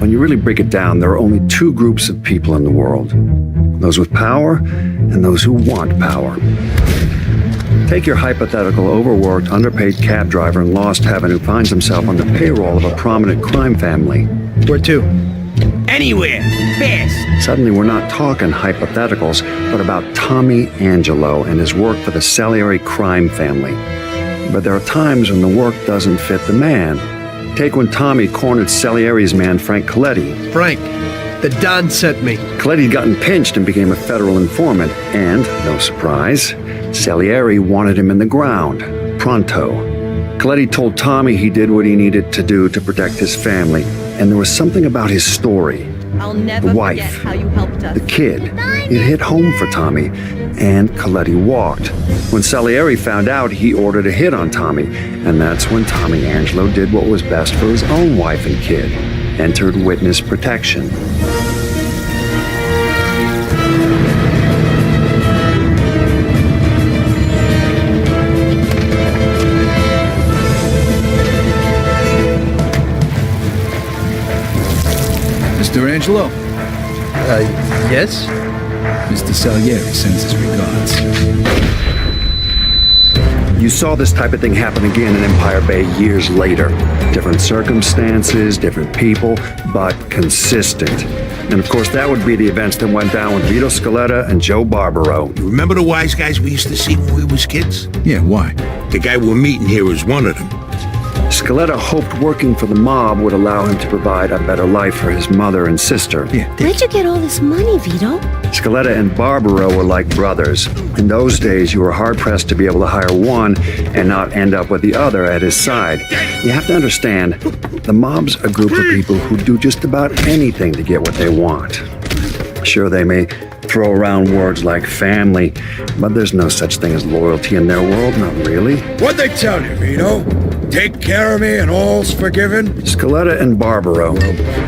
When you really break it down, there are only two groups of people in the world. Those with power and those who want power. Take your hypothetical overworked, underpaid cab driver in Lost Heaven who finds himself on the payroll of a prominent crime family. Where to? Anywhere. Fast. Suddenly, we're not talking hypotheticals, but about Tommy Angelo and his work for the Salieri crime family. But there are times when the work doesn't fit the man. Take when Tommy cornered Salieri's man, Frank Coletti. Frank, the Don sent me. Coletti had gotten pinched and became a federal informant, and, no surprise, Salieri wanted him in the ground, pronto. Coletti told Tommy he did what he needed to do to protect his family, and there was something about his story. I'll never The wife, forget how you helped us. the kid. It hit home for Tommy, and Coletti walked. When Salieri found out, he ordered a hit on Tommy, and that's when Tommy Angelo did what was best for his own wife and kid, entered witness protection. Mr. Angelo, Yes? Mr. Salieri sends his regards. You saw this type of thing happen again in Empire Bay years later. Different circumstances, different people, but consistent. And of course, that would be the events that went down with Vito Scaletta and Joe Barbaro. You remember the wise guys we used to see when we was kids? Yeah, why? The guy we're meeting here was one of them. Scaletta hoped working for the mob would allow him to provide a better life for his mother and sister. Yeah, Where'd you get all this money, Vito? Scaletta and Barbaro were like brothers. In those days, you were hard-pressed to be able to hire one and not end up with the other at his side. You have to understand, the mob's a group of people who do just about anything to get what they want. Sure, they may throw around words like family, but there's no such thing as loyalty in their world, not really. What'd they tell you, Vito? Take care of me and all's forgiven? Scaletta and Barbaro,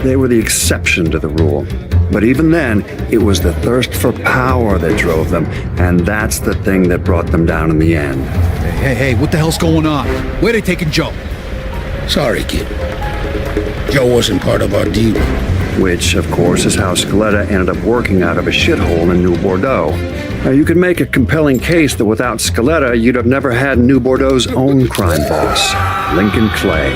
they were the exception to the rule. But even then, it was the thirst for power that drove them, and that's the thing that brought them down in the end. Hey, what the hell's going on? Where they taking Joe? Sorry, kid. Joe wasn't part of our deal. Which, of course, is how Scaletta ended up working out of a shithole in New Bordeaux. Now, you could make a compelling case that without Scaletta, you'd have never had New Bordeaux's own crime boss, Lincoln Clay.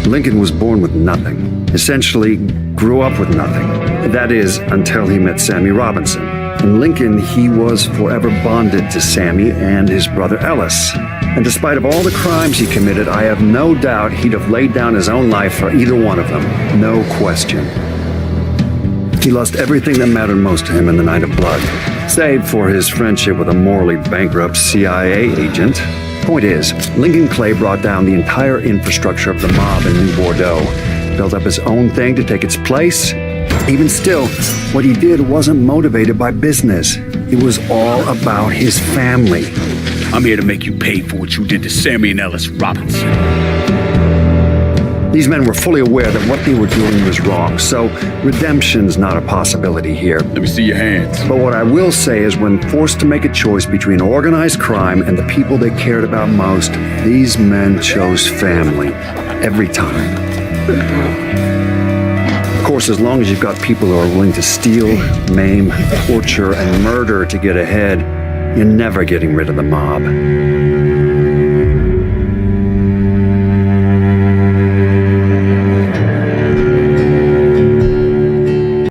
Lincoln was born with nothing, essentially grew up with nothing. That is, until he met Sammy Robinson. In Lincoln, he was forever bonded to Sammy and his brother Ellis. And despite of all the crimes he committed, I have no doubt he'd have laid down his own life for either one of them. No question. He lost everything that mattered most to him in the Night of Blood, save for his friendship with a morally bankrupt CIA agent. Point is, Lincoln Clay brought down the entire infrastructure of the mob in New Bordeaux, built up his own thing to take its place. Even still, what he did wasn't motivated by business. It was all about his family. I'm here to make you pay for what you did to Sammy and Ellis Robinson. These men were fully aware that what they were doing was wrong, so redemption's not a possibility here. Let me see your hands. But what I will say is when forced to make a choice between organized crime and the people they cared about most, these men chose family. Every time. Of course, as long as you've got people who are willing to steal, maim, torture, and murder to get ahead, you're never getting rid of the mob.